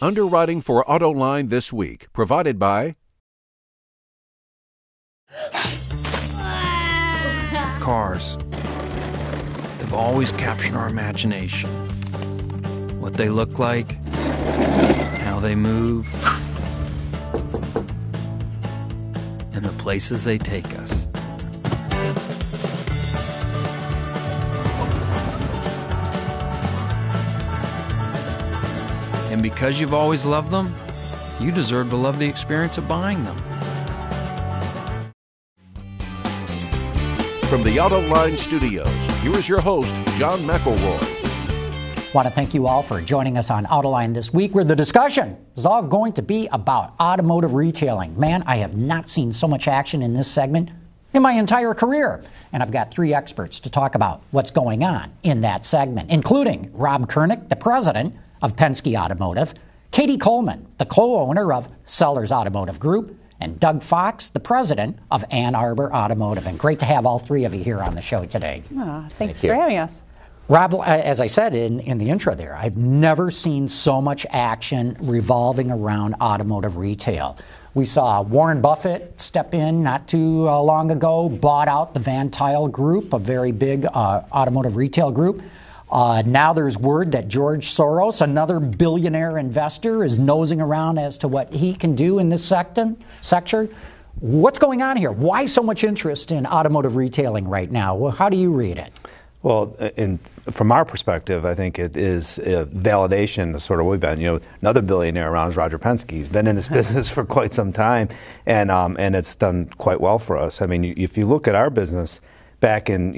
Underwriting for Autoline this week, provided by Cars. They've always captured our imagination. What they look like, how they move, and the places they take us. And because you've always loved them, you deserve to love the experience of buying them. From the Autoline Studios, here is your host, John McElroy. Want to thank you all for joining us on Autoline this week, where the discussion is all going to be about automotive retailing. Man, I have not seen so much action in this segment in my entire career. And I've got three experts to talk about what's going on in that segment, including Rob Kurnick, the president of Penske Automotive, Katie Coleman, the co-owner of Sellers Automotive Group, and Doug Fox, the president of Ann Arbor Automotive. And great to have all three of you here on the show today. Thanks for having us. Rob, as I said in the intro there, I've never seen so much action revolving around automotive retail. We saw Warren Buffett step in not too long ago, bought out the Van Tuyl Group, a very big automotive retail group. Now there's word that George Soros, another billionaire investor, is nosing around as to what he can do in this sector. What's going on here? Why so much interest in automotive retailing right now? Well, how do you read it? Well, from our perspective, I think it is a validation of sort of what we've been. Another billionaire around is Roger Penske. He's been in this business for quite some time, and it's done quite well for us. I mean, if you look at our business, back in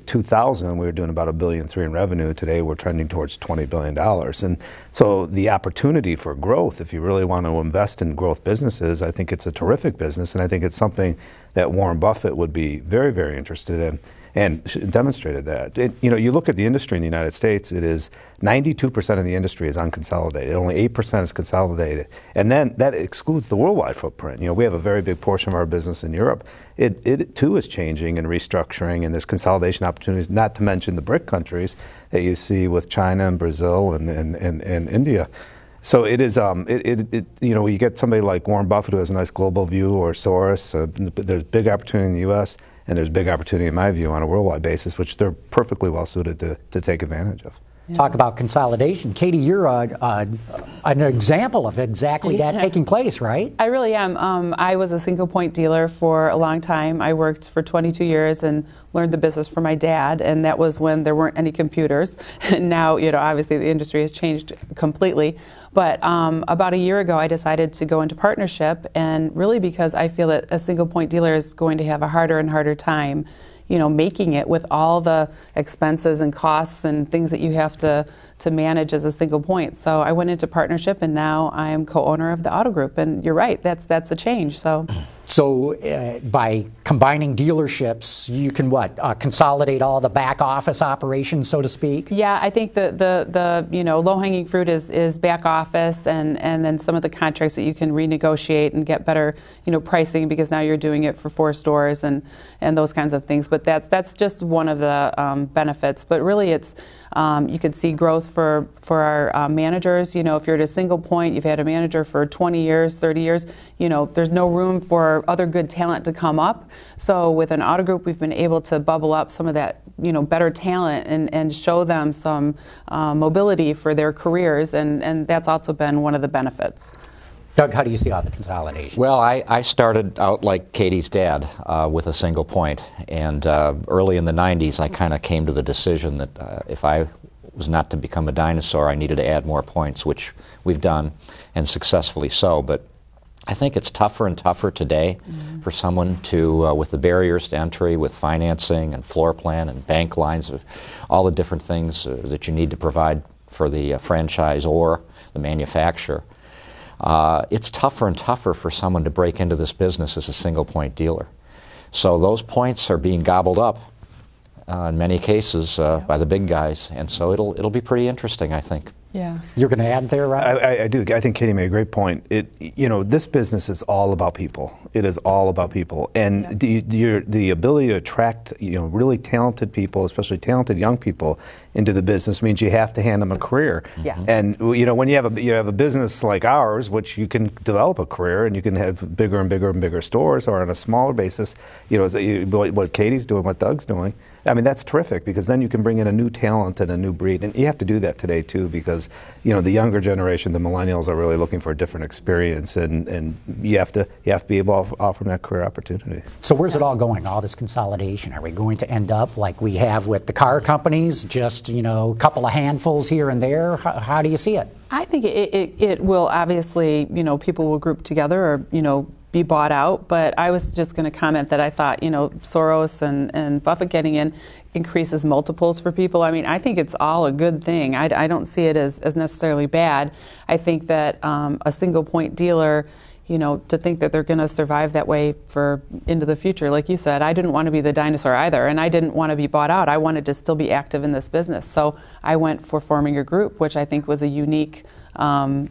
2000, we were doing about $1.3 billion in revenue. Today, we're trending towards $20 billion. And so the opportunity for growth, if you really want to invest in growth businesses, I think it's a terrific business, and I think it's something that Warren Buffett would be very, very interested in, and demonstrated that. You look at the industry in the United States, it is 92% of the industry is unconsolidated. Only 8% is consolidated. And then that excludes the worldwide footprint. We have a very big portion of our business in Europe. It too is changing and restructuring, and there's consolidation opportunities, not to mention the BRIC countries that you see with China and Brazil and India. So it is, you get somebody like Warren Buffett who has a nice global view, or Soros. There's big opportunity in the U.S., and there's big opportunity, in my view, on a worldwide basis, which they're perfectly well suited to take advantage of. Yeah. Talk about consolidation. Katie, you're an example of exactly that taking place, right? I really am. I was a single point dealer for a long time. I worked for 22 years and learned the business from my dad, and that was when there weren't any computers. And now, obviously the industry has changed completely. But about a year ago, I decided to go into partnership, and really because I feel that a single point dealer is going to have a harder and harder time making it with all the expenses and costs and things that you have to manage as a single point. So I went into partnership, and now I am co-owner of the Auto Group. And you're right, that's a change. So by combining dealerships, you can consolidate all the back office operations, so to speak? Yeah, I think the low-hanging fruit is back office, and then some of the contracts that you can renegotiate and get better pricing, because now you're doing it for 4 stores and those kinds of things. But that's just one of the benefits. But really, it's you could see growth for our managers. If you're at a single point, you've had a manager for 20 years, 30 years, there's no room for other good talent to come up. So with an Auto Group, we've been able to bubble up some of that, better talent and show them some mobility for their careers, and that's also been one of the benefits. Doug, how do you see all the consolidation? Well, I started out like Katie's dad with a single point, and early in the 90s I kind of came to the decision that if I was not to become a dinosaur, I needed to add more points, which we've done, and successfully so. But I think it's tougher and tougher today for someone to, with the barriers to entry, with financing and floor plan and bank lines, of all the different things that you need to provide for the franchise or the manufacturer. It's tougher and tougher for someone to break into this business as a single point dealer. So those points are being gobbled up in many cases by the big guys, and so it'll be pretty interesting, I think. Yeah. You're going to add there, Rob? I do. I think Katie made a great point. This business is all about people. It is all about people, and the ability to attract really talented people, especially talented young people, into the business means you have to hand them a career. Yes. And when you have a business like ours, which you can develop a career and you can have bigger and bigger and bigger stores, or on a smaller basis, what Katie's doing, what Doug's doing. I mean, that's terrific, because then you can bring in a new talent and a new breed, and you have to do that today too, because the younger generation, the millennials, are really looking for a different experience, and you have to be able to offer them that career opportunity. So where's it all going? All this consolidation? Are we going to end up like we have with the car companies, just a couple of handfuls here and there? How do you see it? I think it will obviously, people will group together or be bought out, but I was just going to comment that I thought, Soros and Buffett getting in increases multiples for people. I mean, I think it's all a good thing. I don't see it as necessarily bad. I think that a single point dealer, to think that they're going to survive that way for into the future, like you said, I didn't want to be the dinosaur either, and I didn't want to be bought out. I wanted to still be active in this business. So I went for forming a group, which I think was a unique, kind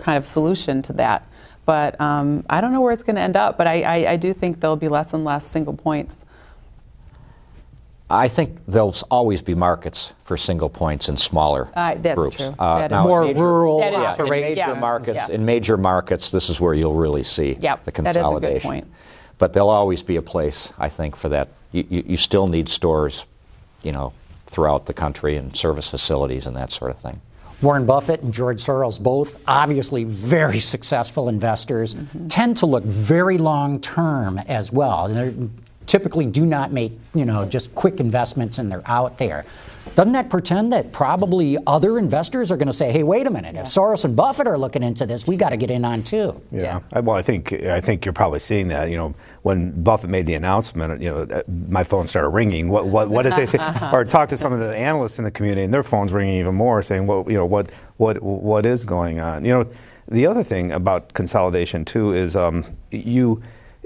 of solution to that. But I don't know where it's going to end up, but I do think there'll be less and less single points. I think there'll always be markets for single points in smaller that's groups. True. Now, more rural operations. In major markets, this is where you'll really see the consolidation. That is a good point. But there'll always be a place, I think, for that. You still need stores, throughout the country, and service facilities and that sort of thing. Warren Buffett and George Soros, both obviously very successful investors, tend to look very long-term as well. And they typically do not make, just quick investments and they're out there. Doesn't that pretend that probably other investors are going to say, hey, wait a minute, if Soros and Buffett are looking into this, we got to get in on too? Yeah. Well, I think you're probably seeing that. When Buffett made the announcement, my phone started ringing. What does they say? Or talk to some of the analysts in the community, and their phones ringing even more, saying, well, what is going on? The other thing about consolidation too is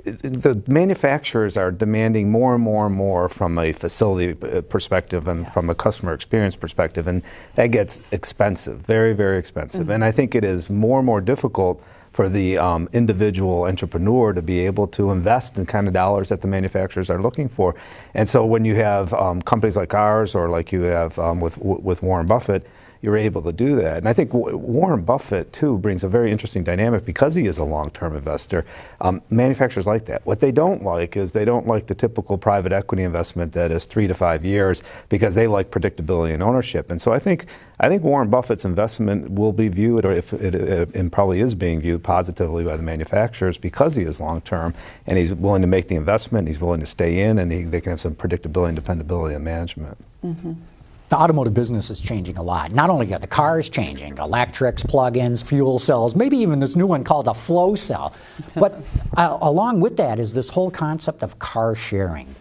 the manufacturers are demanding more and more and more from a facility perspective and from a customer experience perspective, and that gets expensive, very, very expensive. And I think it is more and more difficult for the individual entrepreneur to be able to invest in kind of dollars that the manufacturers are looking for. And so when you have companies like ours, or like you have with Warren Buffett, you're able to do that. And I think Warren Buffett, too, brings a very interesting dynamic because he is a long-term investor. Manufacturers like that. What they don't like is they don't like the typical private equity investment that is 3 to 5 years, because they like predictability and ownership. And so I think Warren Buffett's investment will be viewed, or and probably is being viewed positively by the manufacturers, because he is long-term and he's willing to make the investment, he's willing to stay in, and they can have some predictability and dependability in management. The automotive business is changing a lot. Not only are the cars changing, electrics, plug-ins, fuel cells, maybe even this new one called a flow cell. But along with that is this whole concept of car sharing,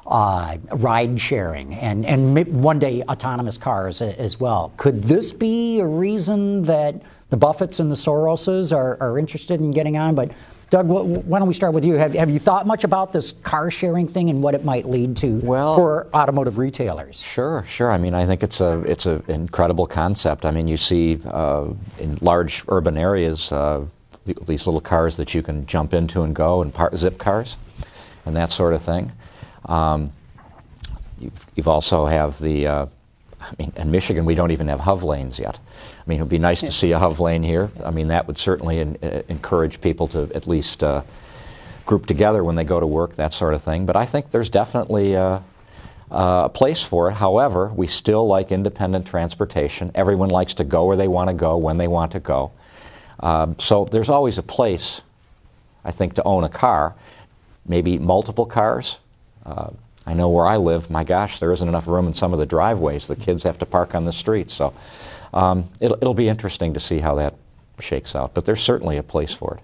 ride sharing, and one day autonomous cars as well. Could this be a reason that the Buffetts and the Soroses are interested in getting on? But Doug, why don't we start with you? Have you thought much about this car sharing thing and what it might lead to for automotive retailers? Sure. I mean, I think it's an incredible concept. I mean, you see in large urban areas these little cars that you can jump into and go, and zip cars and that sort of thing. You've also have the in Michigan, we don't even have HOV lanes yet. I mean, it would be nice to see a HOV lane here. I mean, that would certainly encourage people to at least group together when they go to work, that sort of thing. But I think there's definitely a place for it. However, we still like independent transportation. Everyone likes to go where they want to go, when they want to go. So there's always a place, I think, to own a car, maybe multiple cars. I know where I live, my gosh, there isn't enough room in some of the driveways. The kids have to park on the street. So it'll be interesting to see how that shakes out. But there's certainly a place for it.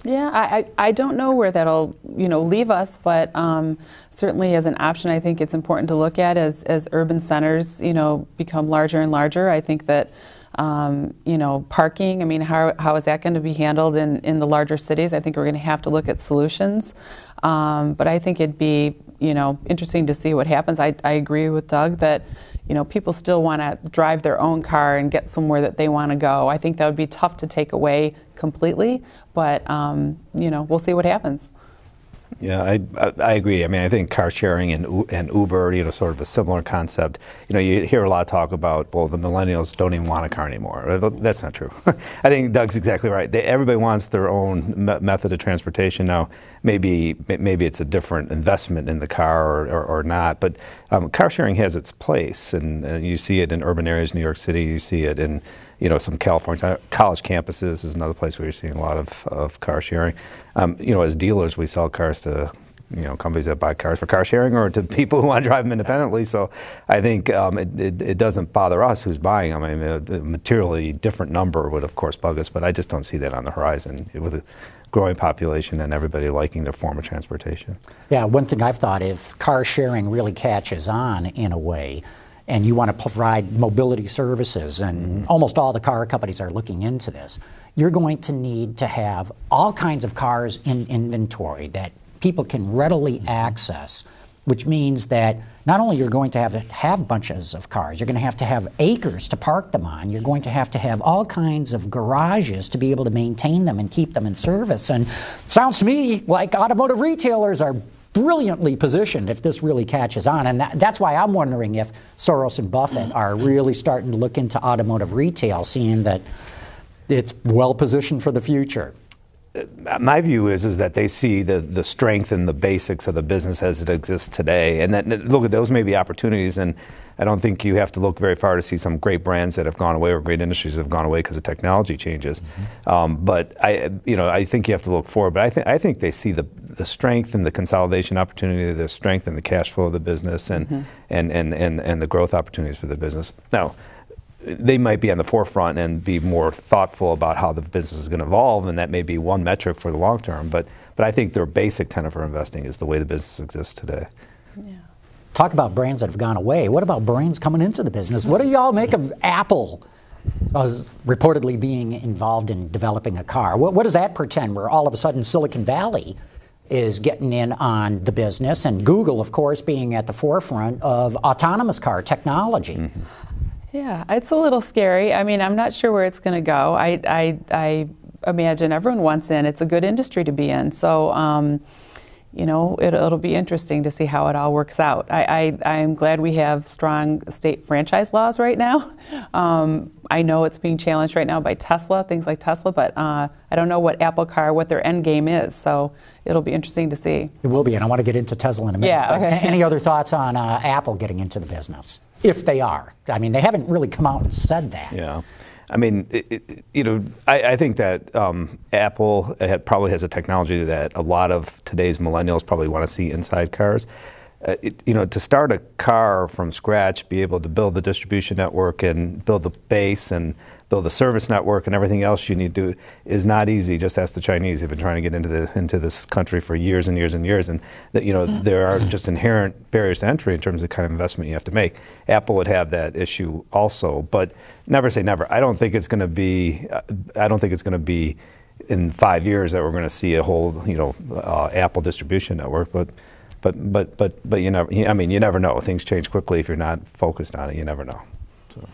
Yeah, I don't know where that'll leave us, but certainly as an option, I think it's important to look at as urban centers become larger and larger. I think that parking. I mean, how is that going to be handled in the larger cities? I think we're going to have to look at solutions. But I think it'd be interesting to see what happens. I agree with Doug that people still want to drive their own car and get somewhere that they want to go. I think that would be tough to take away completely, but we'll see what happens. Yeah, I agree. I mean, I think car sharing and Uber, sort of a similar concept. You hear a lot of talk about, well, the millennials don't even want a car anymore. That's not true. I think Doug's exactly right. Everybody wants their own method of transportation now. Maybe it's a different investment in the car or not, but car sharing has its place, and you see it in urban areas, New York City. You see it in some California college campuses is another place where you're seeing a lot of car sharing. As dealers, we sell cars to companies that buy cars for car sharing or to people who want to drive them independently. So I think it doesn't bother us who's buying them. I mean, a materially different number would, of course, bug us, but I just don't see that on the horizon with a growing population and everybody liking their form of transportation. Yeah, one thing I've thought, if car sharing really catches on in a way, and you want to provide mobility services, and almost all the car companies are looking into this, you're going to need to have all kinds of cars in inventory that people can readily access, which means that not only you're going to have bunches of cars, you're going to have acres to park them on, you're going to have all kinds of garages to be able to maintain them and keep them in service. And it sounds to me like automotive retailers are brilliantly positioned if this really catches on. And that's why I'm wondering if Soros and Buffett are really starting to look into automotive retail, seeing that it's well positioned for the future. My view is that they see the strength and the basics of the business as it exists today, and that look, those may be opportunities, and I don't think you have to look very far to see some great brands that have gone away or great industries that have gone away because of technology changes. But I think you have to look forward. But I think they see the strength and the consolidation opportunity, the strength and the cash flow of the business, and the growth opportunities for the business. Now, they might be on the forefront and be more thoughtful about how the business is going to evolve, and that may be one metric for the long term. But I think their basic tenet for investing is the way the business exists today. Yeah. Talk about brands that have gone away. What about brands coming into the business? What do y'all make of Apple reportedly being involved in developing a car? What does that portend, where all of a sudden Silicon Valley is getting in on the business, and Google, of course, being at the forefront of autonomous car technology? Yeah, it's a little scary. I mean, I'm not sure where it's going to go. I imagine everyone wants in. It's a good industry to be in. So, it'll be interesting to see how it all works out. I'm glad we have strong state franchise laws right now. I know it's being challenged right now by Tesla, things like Tesla, but I don't know what Apple car, what their end game is. So it'll be interesting to see. It will be, and I want to get into Tesla in a minute. Yeah, okay. Any other thoughts on Apple getting into the business? If they are. I mean, they haven't really come out and said that. Yeah. I mean, I think that Apple probably has a technology that a lot of today's millennials probably want to see inside cars. To start a car from scratch, be able to build the distribution network and build the base and build the service network and everything else you need to do is not easy. Just ask the Chinese. They've been trying to get into this country for years and years and years, and there are just inherent barriers to entry in terms of the kind of investment you have to make. Apple would have that issue also, but never say never. I don't think it's going to be in 5 years that we're going to see a whole Apple distribution network, but you never know. Things change quickly if you're not focused on it. You never know. So.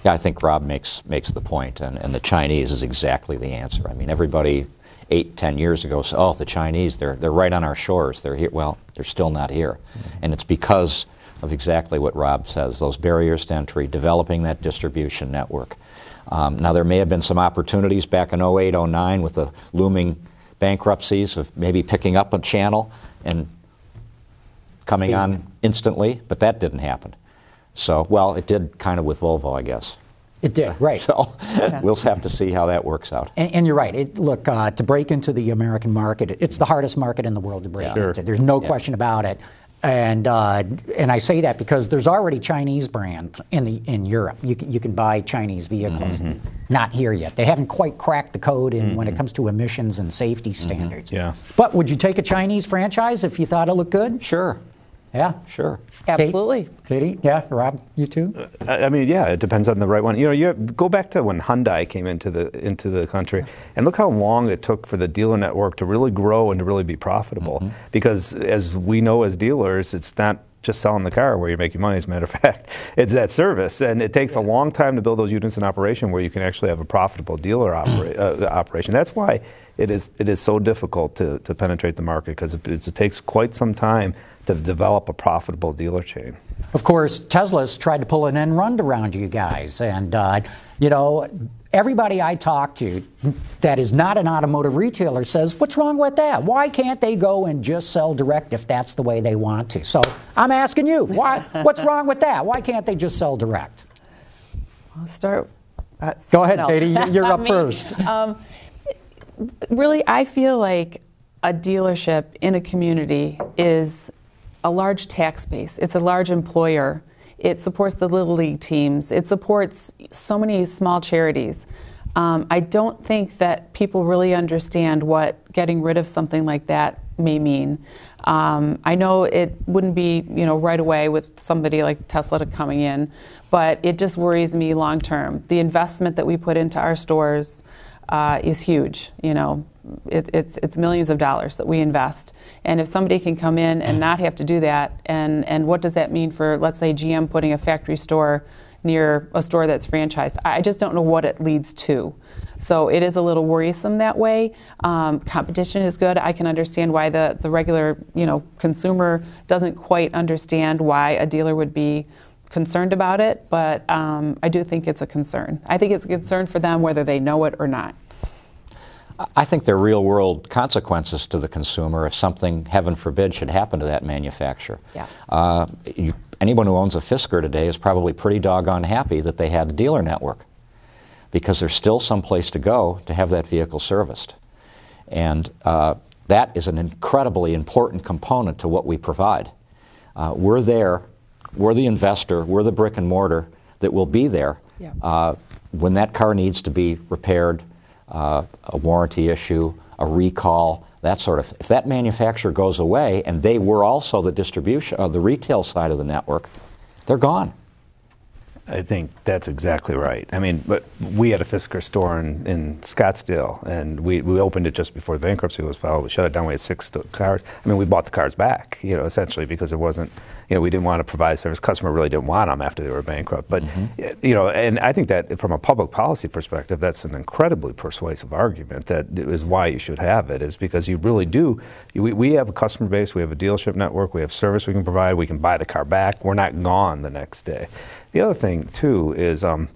Yeah, I think Rob makes the point, and the Chinese is exactly the answer. I mean, everybody 8-10 years ago said, "Oh, the Chinese, they're right on our shores. They're here." Well, they're still not here, and it's because of exactly what Rob says: those barriers to entry, developing that distribution network. Now, there may have been some opportunities back in 08, 09 with the looming bankruptcies of maybe picking up a channel and coming on instantly, but that didn't happen. So, well, it did kind of with Volvo, I guess. It did, right. So we'll have to see how that works out. And you're right. Look, to break into the American market, it's the hardest market in the world to break into. There's no question about it. And I say that because there's already Chinese brands in Europe. You can buy Chinese vehicles. Not here yet. They haven't quite cracked the code when it comes to emissions and safety standards. Yeah. But would you take a Chinese franchise if you thought it looked good? Sure. Yeah. Sure. Absolutely. Katie? Yeah. Rob, you too? I mean, yeah, it depends on the right one. You go back to when Hyundai came into the country, and look how long it took for the dealer network to really grow and to really be profitable. Because as we know as dealers, it's not just selling the car where you're making money. As a matter of fact, it's that service, and it takes a long time to build those units in operation where you can actually have a profitable dealer operation. That's why it is so difficult to penetrate the market, because it takes quite some time to develop a profitable dealer chain. Of course, Tesla's tried to pull an end run around you guys, and you know, everybody I talk to that is not an automotive retailer says, what's wrong with that? Why can't they go and just sell direct if that's the way they want to? So I'm asking you, what's wrong with that? Why can't they just sell direct? I'll start. Go ahead, Katie. You're up first. Really, I feel like a dealership in a community is a large tax base. It's a large employer. It supports the Little League teams. It supports so many small charities. I don't think that people really understand what getting rid of something like that may mean. I know it wouldn't be, you know, right away with somebody like Tesla coming in, but it just worries me long term. The investment that we put into our stores is huge. You know, it's millions of dollars that we invest. And if somebody can come in and not have to do that, and what does that mean for, let's say, GM putting a factory store near a store that's franchised? I just don't know what it leads to. So it is a little worrisome that way. Competition is good. I can understand why the regular, you know, consumer doesn't quite understand why a dealer would be concerned about it, but I do think it's a concern. I think it's a concern for them whether they know it or not. I think there are real-world consequences to the consumer if something, heaven forbid, should happen to that manufacturer. Yeah. Anyone who owns a Fisker today is probably pretty doggone happy that they had a dealer network, because there's still some place to go to have that vehicle serviced. And that is an incredibly important component to what we provide. We're there, we're the investor, we're the brick and mortar that will be there when that car needs to be repaired, a warranty issue, a recall, that sort of. If that manufacturer goes away and they were also the distribution, the retail side of the network, they're gone. I think that's exactly right. I mean, but we had a Fisker store in Scottsdale, and we opened it just before the bankruptcy was filed. We shut it down. We had 6 cars. I mean, we bought the cars back, you know, essentially because it wasn't, you know, we didn't want to provide service. Customer really didn't want them after they were bankrupt. But, you know, and I think that from a public policy perspective, that's an incredibly persuasive argument. That is why you should have it, is because you really do. We have a customer base. We have a dealership network. We have service we can provide. We can buy the car back. We're not gone the next day. The other thing, too, is, you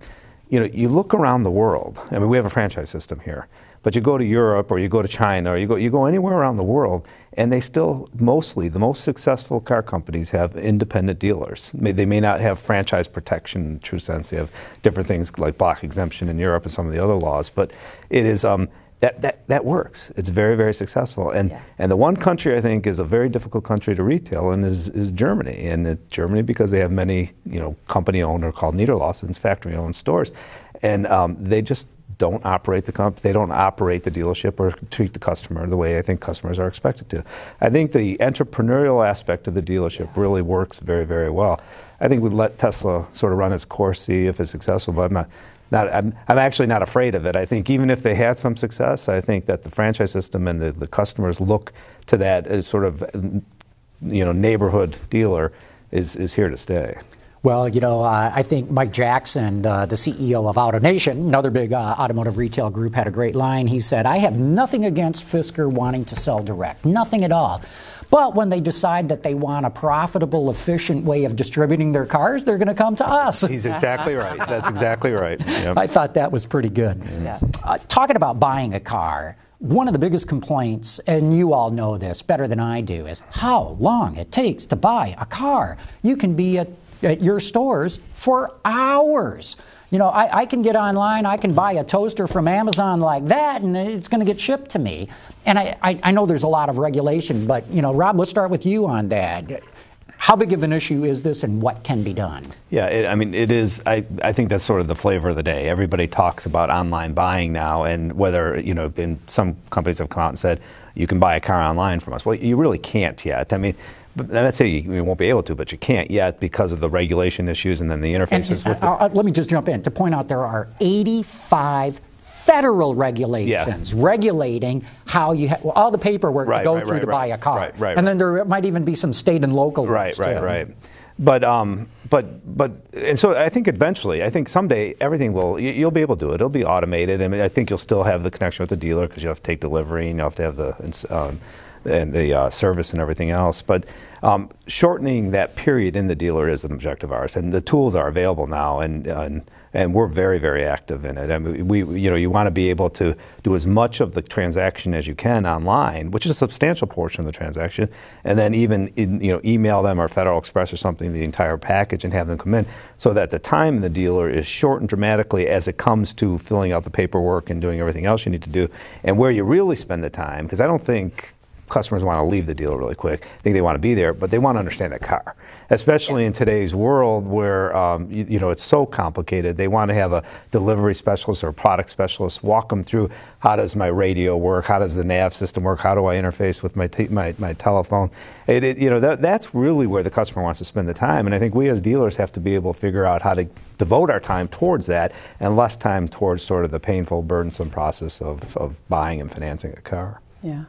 know, you look around the world. I mean, we have a franchise system here. But you go to Europe, or you go to China, or you go anywhere around the world, and they still, mostly, the most successful car companies have independent dealers. They may not have franchise protection in the true sense. They have different things like block exemption in Europe and some of the other laws. But it is... That works. It's very, very successful. And the one country I think is a very difficult country to retail in is Germany. And Germany, because they have many, you know, company-owned or called Niederlassens, factory-owned stores, and they just don't operate the company. They don't operate the dealership or treat the customer the way I think customers are expected to. I think the entrepreneurial aspect of the dealership really works very, very well. I think we'd let Tesla sort of run its course, see if it's successful, but I'm actually not afraid of it. I think even if they had some success, I think that the franchise system and the customers look to that as sort of, you know, neighborhood dealer is here to stay. Well, you know, I think Mike Jackson, the CEO of AutoNation, another big automotive retail group, had a great line. He said, I have nothing against Fisker wanting to sell direct, nothing at all. But when they decide that they want a profitable, efficient way of distributing their cars, they're going to come to us. He's exactly right. That's exactly right. Yep. I thought that was pretty good. Yeah. Talking about buying a car, one of the biggest complaints, and you all know this better than I do, is how long it takes to buy a car. You can be at your stores for hours. You know, I can get online, I can buy a toaster from Amazon like that, and it's going to get shipped to me. And I know there's a lot of regulation, but, you know, Rob, let's start with you on that. How big of an issue is this, and what can be done? Yeah, I mean, it is. I think that's sort of the flavor of the day. Everybody talks about online buying now, and whether, you know, some companies have come out and said, you can buy a car online from us. Well, you really can't yet. I mean, but let's say you won't be able to, but you can't yet because of the regulation issues and then the interfaces with let me just jump in to point out there are 85 federal regulations regulating how you all the paperwork to go through to buy a car. And then there might even be some state and local ones too. But and so I think eventually, I think someday everything you'll be able to do it. It'll be automated. I mean, I think you'll still have the connection with the dealer because you have to take delivery and you have to have the service and everything else. But shortening that period in the dealer is an objective of ours, and the tools are available now, and we're very, very active in it. I mean, you want to be able to do as much of the transaction as you can online, which is a substantial portion of the transaction, and then even email them or Federal Express or something the entire package and have them come in, so that the time in the dealer is shortened dramatically as it comes to filling out the paperwork and doing everything else you need to do. And where you really spend the time, because I don't think customers want to leave the dealer really quick. I think they want to be there, but they want to understand the car, especially in today's world where it's so complicated. They want to have a delivery specialist or a product specialist walk them through, how does my radio work, how does the nav system work, how do I interface with my telephone. That's really where the customer wants to spend the time, and I think we as dealers have to be able to figure out how to devote our time towards that and less time towards sort of the painful, burdensome process of buying and financing a car. Yeah.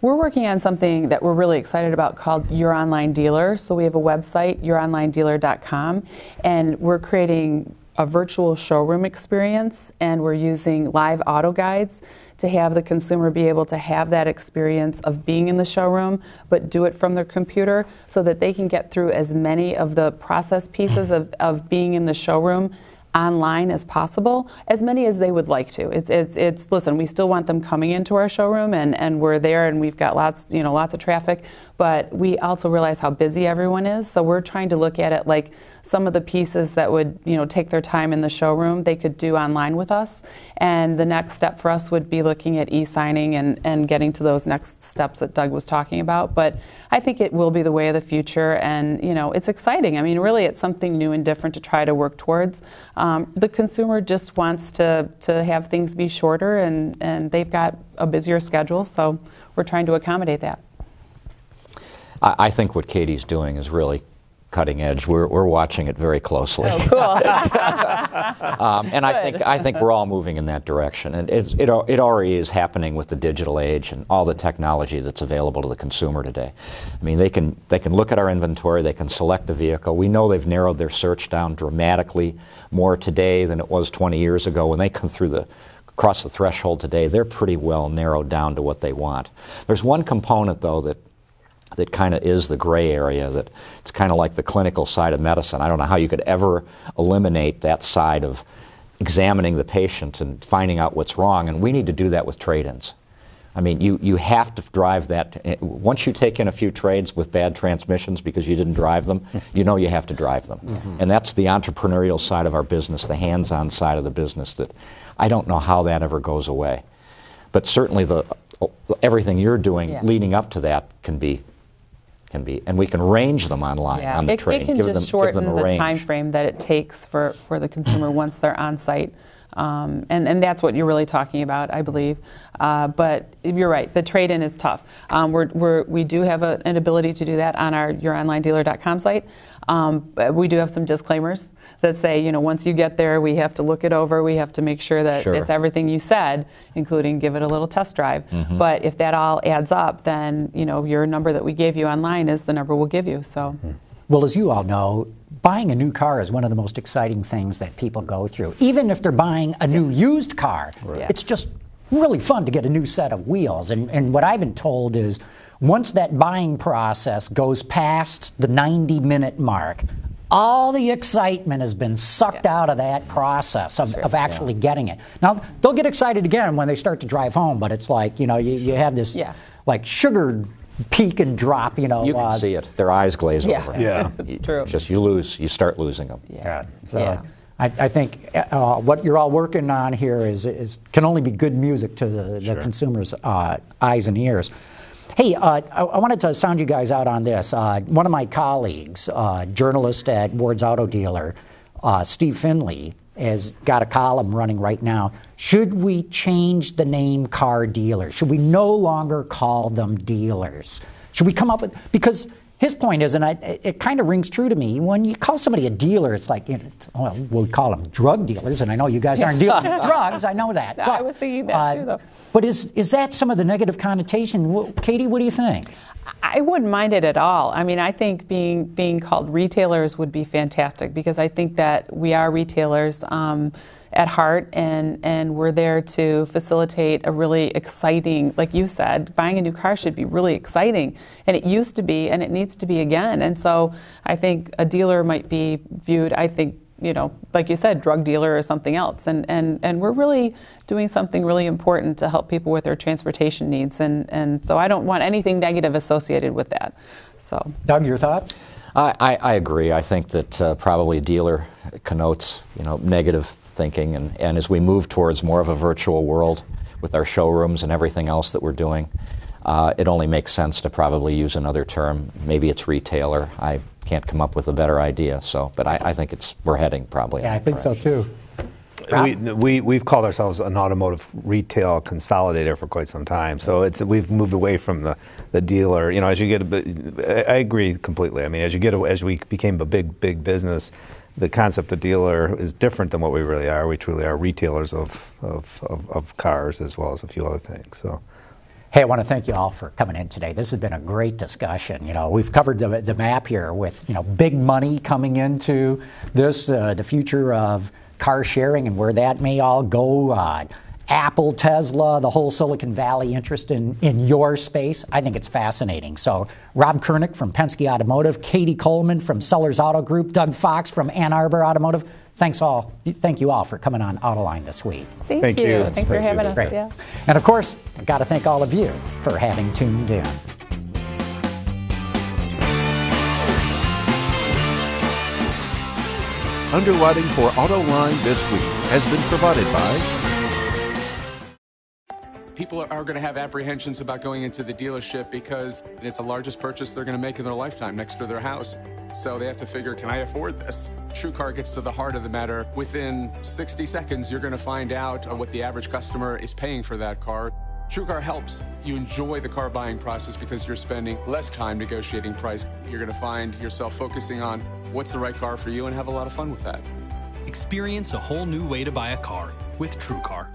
We're working on something that we're really excited about called Your Online Dealer. So we have a website, youronlinedealer.com, and we're creating a virtual showroom experience, and we're using live auto guides to have the consumer be able to have that experience of being in the showroom, but do it from their computer so that they can get through as many of the process pieces of being in the showroom online as possible, as many as they would like to. It's listen, we still want them coming into our showroom, and we're there, and we've got lots of traffic, but we also realize how busy everyone is, so we're trying to look at it like some of the pieces that would take their time in the showroom they could do online with us, and the next step for us would be looking at e-signing and getting to those next steps that Doug was talking about. But I think it will be the way of the future, and it's exciting. I mean, really, it's something new and different to try to work towards. The consumer just wants to have things be shorter, and they've got a busier schedule, so we're trying to accommodate that. I think what Katie's doing is really cutting edge. We're watching it very closely. Oh, cool. And I think we're all moving in that direction. And it already is happening with the digital age and all the technology that's available to the consumer today. I mean, they can look at our inventory, they can select a vehicle. We know they've narrowed their search down dramatically more today than it was 20 years ago. When they come across the threshold today, they're pretty well narrowed down to what they want. There's one component, though, that kind of is the gray area, that it's kind of like the clinical side of medicine. I don't know how you could ever eliminate that side of examining the patient and finding out what's wrong, and we need to do that with trade-ins. I mean, you have to drive that. Once you take in a few trades with bad transmissions because you didn't drive them, you have to drive them. Mm-hmm. And that's the entrepreneurial side of our business, the hands-on side of the business, that I don't know how that ever goes away. But certainly everything you're doing leading up to that can be, and we can range them online on the train. It can just shorten the time frame that it takes for the consumer once they're on site. And that's what you're really talking about, I believe. But you're right, the trade-in is tough. We do have an ability to do that on our youronlinedealer.com site. We do have some disclaimers that say, once you get there, we have to look it over. We have to make sure that it's everything you said, including give it a little test drive. Mm-hmm. But if that all adds up, then, your number that we gave you online is the number we'll give you. So, well, as you all know, buying a new car is one of the most exciting things that people go through. Even if they're buying a new used car, it's just really fun to get a new set of wheels. And what I've been told is once that buying process goes past the 90-minute mark, all the excitement has been sucked out of that process of actually getting it. Now, they'll get excited again when they start to drive home, but it's like, you have this like sugar peak and drop, You can see it. Their eyes glaze over. Yeah, it's true. You start losing them. I think what you're all working on here is can only be good music to the consumer's eyes and ears. Hey, I wanted to sound you guys out on this. One of my colleagues, journalist at Ward's Auto Dealer, Steve Finley, has got a column running right now. Should we change the name car dealers? Should we no longer call them dealers? Should we come up with, because his point is, and it kind of rings true to me, when you call somebody a dealer, it's like, well, we call them drug dealers, and I know you guys aren't dealing drugs, I know that. I was thinking that too, though. But is that some of the negative connotation? Katie, what do you think? I wouldn't mind it at all. I mean, I think being called retailers would be fantastic, because I think that we are retailers at heart, and we're there to facilitate a really exciting, like you said, buying a new car should be really exciting, and it used to be, and it needs to be again. And so I think a dealer might be viewed, I think, like you said, drug dealer or something else, and we're really doing something really important to help people with their transportation needs, and so I don't want anything negative associated with that. So, Doug, your thoughts? I agree. I think that probably dealer connotes negative thinking, and as we move towards more of a virtual world with our showrooms and everything else that we're doing, it only makes sense to probably use another term. Maybe it's retailer. I can't come up with a better idea. So, but I think we're heading probably. Yeah, I think so too. We've called ourselves an automotive retail consolidator for quite some time. So we've moved away from the dealer. As you get a bit, I agree completely. I mean, as we became a big business, the concept of dealer is different than what we really are. We truly are retailers of cars as well as a few other things. So. Hey, I want to thank you all for coming in today. This has been a great discussion. We've covered the map here with big money coming into this, the future of car sharing and where that may all go. Apple, Tesla, the whole Silicon Valley interest in your space. I think it's fascinating. So Rob Kurnick from Penske Automotive, Katie Coleman from Sellers Auto Group, Doug Fox from Ann Arbor Automotive. Thank you all for coming on Autoline this week. Thank you. Thanks for having us. Great. Yeah. And of course, I've got to thank all of you for having tuned in. Underwriting for Autoline this week has been provided by... People are going to have apprehensions about going into the dealership because it's the largest purchase they're going to make in their lifetime next to their house. So they have to figure, can I afford this? TrueCar gets to the heart of the matter. Within 60 seconds, you're going to find out what the average customer is paying for that car. TrueCar helps you enjoy the car buying process because you're spending less time negotiating price. You're going to find yourself focusing on what's the right car for you and have a lot of fun with that. Experience a whole new way to buy a car with TrueCar.